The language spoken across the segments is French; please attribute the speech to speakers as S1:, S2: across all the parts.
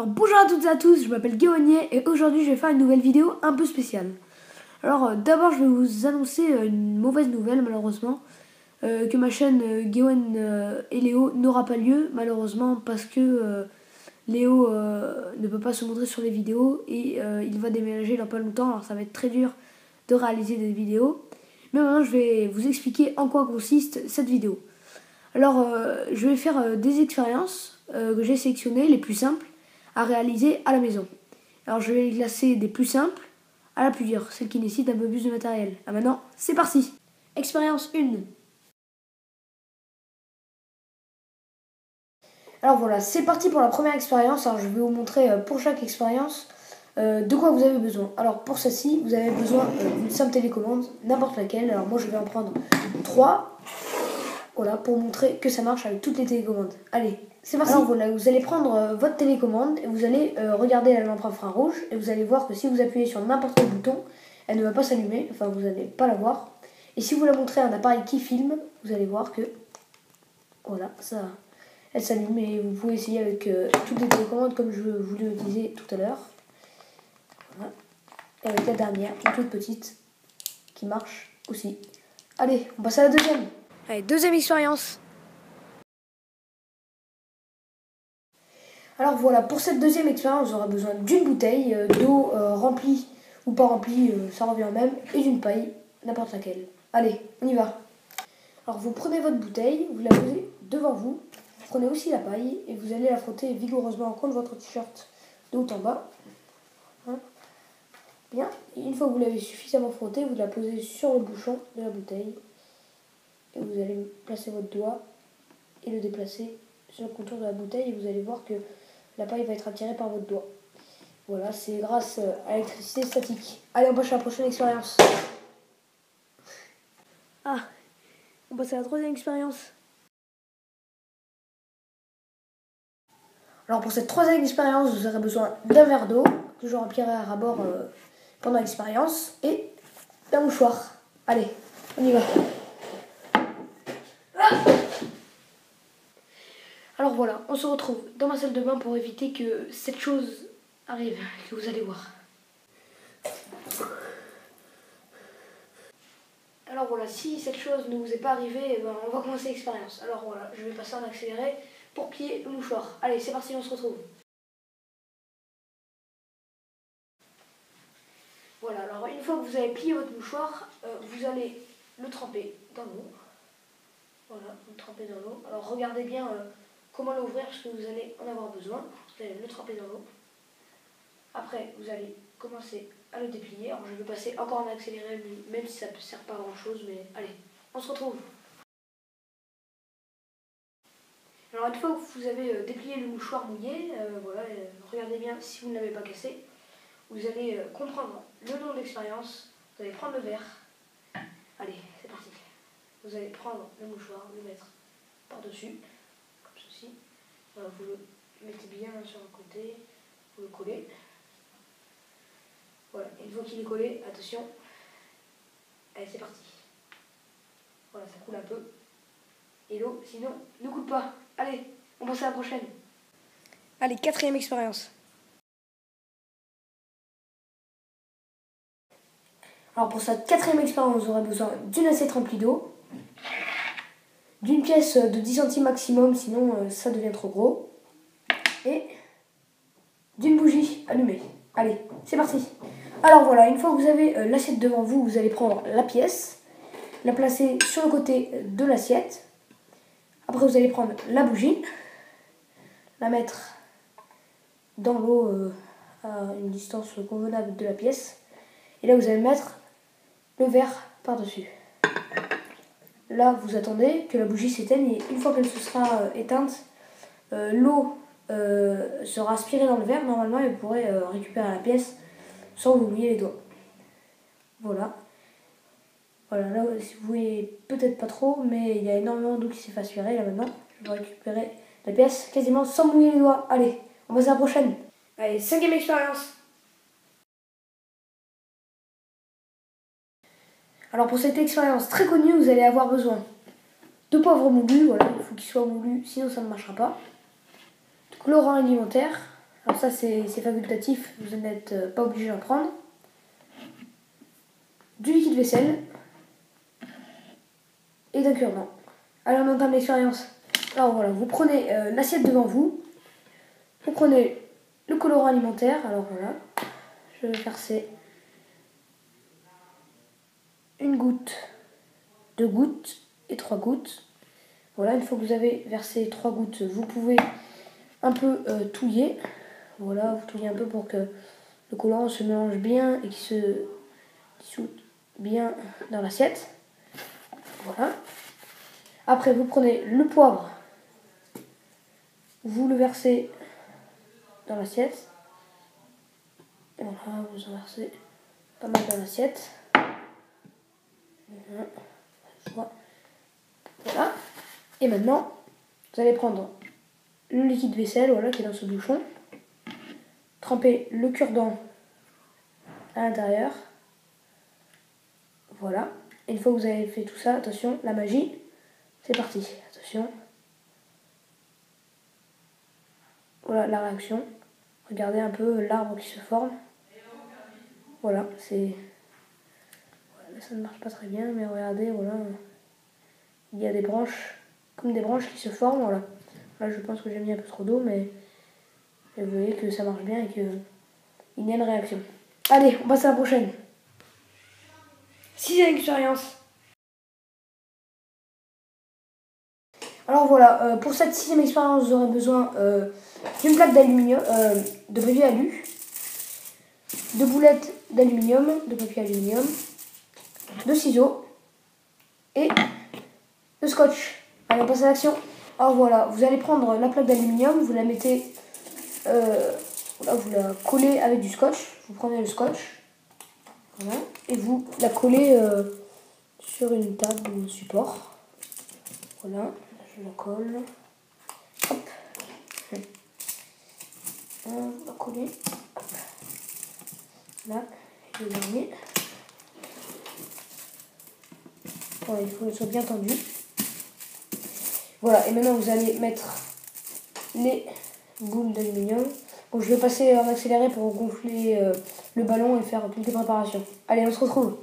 S1: Alors bonjour à toutes et à tous, je m'appelle Guéonier et aujourd'hui je vais faire une nouvelle vidéo un peu spéciale. Alors d'abord je vais vous annoncer une mauvaise nouvelle malheureusement, que ma chaîne Guéon et Léo n'aura pas lieu malheureusement parce que Léo ne peut pas se montrer sur les vidéos et il va déménager dans pas longtemps, alors ça va être très dur de réaliser des vidéos. Mais maintenant je vais vous expliquer en quoi consiste cette vidéo. Alors je vais faire des expériences que j'ai sélectionnées, les plus simples à réaliser à la maison. Alors je vais les classer des plus simples à la plus dure, celle qui nécessite un peu plus de matériel. Ah maintenant, c'est parti. Expérience 1. Alors voilà, c'est parti pour la première expérience. Alors je vais vous montrer pour chaque expérience de quoi vous avez besoin. Alors pour celle-ci, vous avez besoin d'une simple télécommande, n'importe laquelle. Alors moi je vais en prendre 3. Voilà, pour montrer que ça marche avec toutes les télécommandes. Allez, c'est parti. Alors voilà, vous allez prendre votre télécommande et vous allez regarder la lampe infrarouge et vous allez voir que si vous appuyez sur n'importe quel bouton, elle ne va pas s'allumer, enfin vous n'allez pas la voir. Et si vous la montrez à un appareil qui filme, vous allez voir que voilà, ça, elle s'allume et vous pouvez essayer avec toutes les télécommandes comme je vous le disais tout à l'heure. Voilà. Et avec la dernière, une toute petite, qui marche aussi. Allez, on passe à la deuxième. Allez, deuxième expérience. Alors voilà, pour cette deuxième expérience, vous aurez besoin d'une bouteille d'eau remplie ou pas remplie, ça revient au même, et d'une paille, n'importe laquelle. Allez, on y va. Alors vous prenez votre bouteille, vous la posez devant vous, vous prenez aussi la paille et vous allez la frotter vigoureusement contre votre t-shirt de haut en bas. Hein. Bien, et une fois que vous l'avez suffisamment frotté, vous la posez sur le bouchon de la bouteille. Et vous allez placer votre doigt et le déplacer sur le contour de la bouteille et vous allez voir que la paille va être attirée par votre doigt. Voilà, c'est grâce à l'électricité statique. Allez, on passe à la prochaine expérience. Ah, on passe à la troisième expérience. Alors pour cette troisième expérience, vous aurez besoin d'un verre d'eau que je remplirai à ras-bord pendant l'expérience et d'un mouchoir. Allez, on y va. Alors voilà, on se retrouve dans ma salle de bain pour éviter que cette chose arrive, que vous allez voir. Alors voilà, si cette chose ne vous est pas arrivée, ben on va commencer l'expérience. Alors voilà, je vais passer en accéléré pour plier le mouchoir. Allez, c'est parti, on se retrouve. Voilà, alors une fois que vous avez plié votre mouchoir, vous allez le tremper dans l'eau. Voilà, vous le trempez dans l'eau. Alors regardez bien comment l'ouvrir parce que vous allez en avoir besoin. Vous allez le tremper dans l'eau. Après, vous allez commencer à le déplier. Alors je vais passer encore en accéléré, même si ça ne sert pas à grand chose, mais allez, on se retrouve. Alors une fois que vous avez déplié le mouchoir mouillé, voilà, regardez bien si vous ne l'avez pas cassé. Vous allez comprendre le nom de l'expérience. Vous allez prendre le verre. Allez, c'est parti. Vous allez prendre le mouchoir, le mettre par-dessus, comme ceci. Voilà, vous le mettez bien sur le côté, vous le collez. Voilà, une fois qu'il est collé, attention. Allez, c'est parti. Voilà, ça coule un peu. Et l'eau, sinon, ne coule pas. Allez, on passe à la prochaine. Allez, quatrième expérience. Alors pour cette quatrième expérience, vous aurez besoin d'une assiette remplie d'eau, d'une pièce de 10 centimes maximum, sinon ça devient trop gros, et d'une bougie allumée. Allez, c'est parti. Alors voilà, une fois que vous avez l'assiette devant vous, vous allez prendre la pièce, la placer sur le côté de l'assiette. Après vous allez prendre la bougie, la mettre dans l'eau à une distance convenable de la pièce. Et là vous allez mettre le verre par-dessus. Là, vous attendez que la bougie s'éteigne et une fois qu'elle se sera éteinte, l'eau sera aspirée dans le verre normalement et vous pourrez récupérer la pièce sans vous mouiller les doigts. Voilà. Voilà, là vous voyez peut-être pas trop, mais il y a énormément d'eau qui s'est fait aspirer là maintenant. Je vais récupérer la pièce quasiment sans mouiller les doigts. Allez, on passe à la prochaine. Allez, cinquième expérience. Alors pour cette expérience très connue, vous allez avoir besoin de poivre moulu, voilà, il faut qu'il soit moulu, sinon ça ne marchera pas. De colorant alimentaire, Alors ça c'est facultatif, vous n'êtes pas obligé d'en prendre. Du liquide vaisselle et d'un cure-dent. Allez, on entame l'expérience. Alors voilà, vous prenez l'assiette devant vous, vous prenez le colorant alimentaire. Alors voilà, je vais verser une goutte, 2 gouttes et 3 gouttes. Voilà, une fois que vous avez versé 3 gouttes, vous pouvez un peu touiller. Voilà, vous touillez un peu pour que le colorant se mélange bien et qu'il se dissout bien dans l'assiette. Voilà. Après, vous prenez le poivre, vous le versez dans l'assiette. Voilà, vous en versez pas mal dans l'assiette. Voilà. Et maintenant, vous allez prendre le liquide vaisselle, voilà, qui est dans ce bouchon. Tremper le cure-dent à l'intérieur. Voilà. Et une fois que vous avez fait tout ça, attention, la magie, c'est parti. Attention. Voilà la réaction. Regardez un peu l'arbre qui se forme. Voilà, c'est... Voilà, ça ne marche pas très bien, mais regardez, voilà. Il y a des branches, comme des branches qui se forment, voilà. Là, je pense que j'ai mis un peu trop d'eau, mais vous voyez que ça marche bien et qu'il y a une réaction. Allez, on passe à la prochaine. 6e expérience. Alors voilà, pour cette 6e expérience, vous aurez besoin d'une plaque d'aluminium, de papier alu, de boulettes d'aluminium, de papier aluminium, de ciseaux et de scotch. Allez, on passe à l'action. Alors voilà, vous allez prendre la plaque d'aluminium, vous la mettez, voilà, vous la collez avec du scotch. Vous prenez le scotch, voilà, et vous la collez sur une table ou un support. Voilà, je la colle. Hop. On va coller. Hop. Là, le dernier. Voilà, il faut qu'elle soit bien tendue. Voilà, et maintenant vous allez mettre les boules d'aluminium. Bon, je vais passer en accéléré pour gonfler le ballon et faire toutes les préparations. Allez, on se retrouve.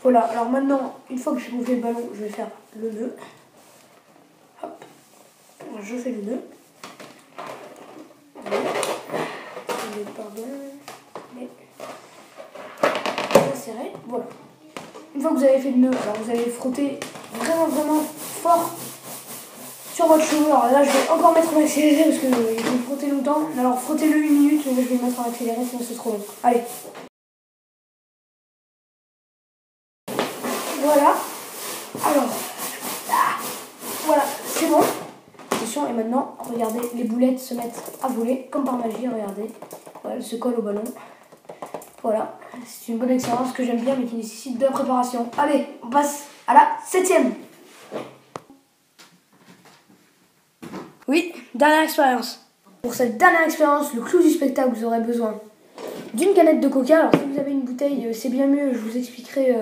S1: Voilà, alors maintenant, une fois que j'ai gonflé le ballon, je vais faire le nœud. Hop, je fais le nœud. Voilà. Je vais pas bien, mais bien serré. Voilà. Une fois que vous avez fait le nœud, alors vous allez frotter vraiment fort sur votre cheveu. Alors là, je vais encore mettre en accéléré parce que je vais frotter longtemps. Alors frottez-le 1 minute, mais je vais mettre en accéléré sinon c'est trop long. Allez. Voilà. Alors, voilà, c'est bon. Attention, et maintenant, regardez, les boulettes se mettent à voler comme par magie, regardez. Voilà, elles se collent au ballon. Voilà, c'est une bonne expérience que j'aime bien mais qui nécessite de la préparation. Allez, on passe à la 7e. Oui, dernière expérience. Pour cette dernière expérience, le clou du spectacle, vous aurez besoin d'une canette de coca. Alors si vous avez une bouteille, c'est bien mieux, je vous expliquerai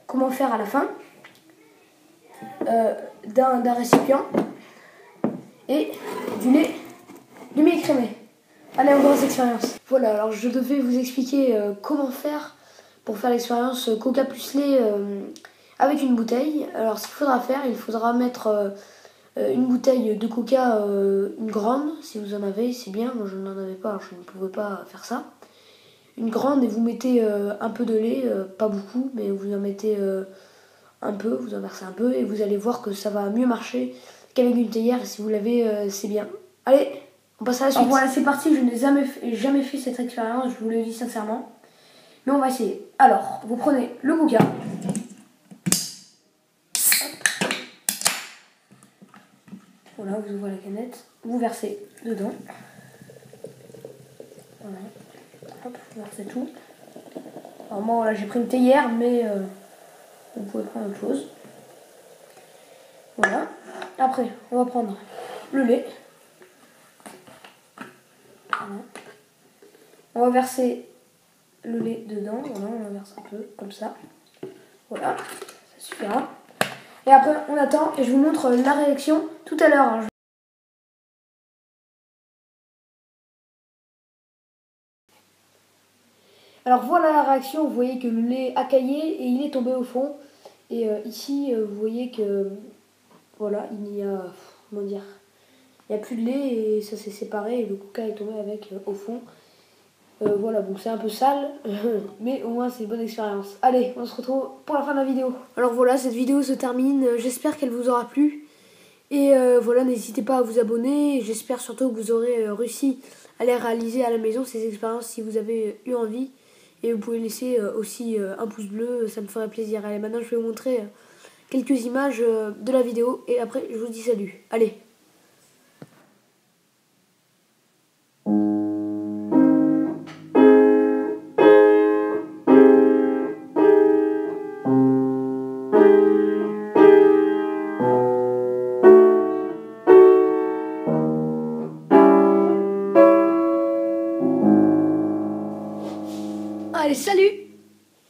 S1: comment faire à la fin. D'un récipient et du lait demi-écrémé. Allez, on commence l'expérience. Voilà, alors je devais vous expliquer comment faire pour faire l'expérience coca plus lait avec une bouteille. Alors ce qu'il faudra faire, il faudra mettre une bouteille de coca, une grande, si vous en avez, c'est bien. Moi je n'en avais pas, alors je ne pouvais pas faire ça. Une grande et vous mettez un peu de lait, pas beaucoup, mais vous en mettez un peu, vous en versez un peu et vous allez voir que ça va mieux marcher qu'avec une théière. Et si vous l'avez, c'est bien. Allez, on passe à la suite. Alors voilà, c'est parti, je n'ai jamais fait cette expérience, je vous le dis sincèrement. Mais on va essayer. Alors, vous prenez le coca. Hop. Voilà, vous ouvrez la canette, vous versez dedans. Voilà. Hop, vous versez tout. Alors moi, voilà, j'ai pris une théière, mais vous pouvez prendre autre chose. Voilà. Après, on va prendre le lait. Voilà. On va verser le lait dedans. Voilà, on en verse un peu, comme ça. Voilà, ça suffira. Et après, on attend et je vous montre la réaction tout à l'heure. Hein. Alors voilà la réaction, vous voyez que le lait a caillé et il est tombé au fond. Et ici, vous voyez que voilà, il n'y a, comment dire, il n'y a plus de lait et ça s'est séparé et le coca est tombé avec au fond. Voilà, bon c'est un peu sale, mais au moins c'est une bonne expérience. Allez, on se retrouve pour la fin de la vidéo. Alors voilà, cette vidéo se termine, j'espère qu'elle vous aura plu. Et voilà, n'hésitez pas à vous abonner, j'espère surtout que vous aurez réussi à les réaliser à la maison, ces expériences, si vous avez eu envie. Et vous pouvez laisser aussi un pouce bleu, ça me ferait plaisir. Allez, maintenant je vais vous montrer quelques images de la vidéo et après je vous dis salut. Allez. Allez, salut!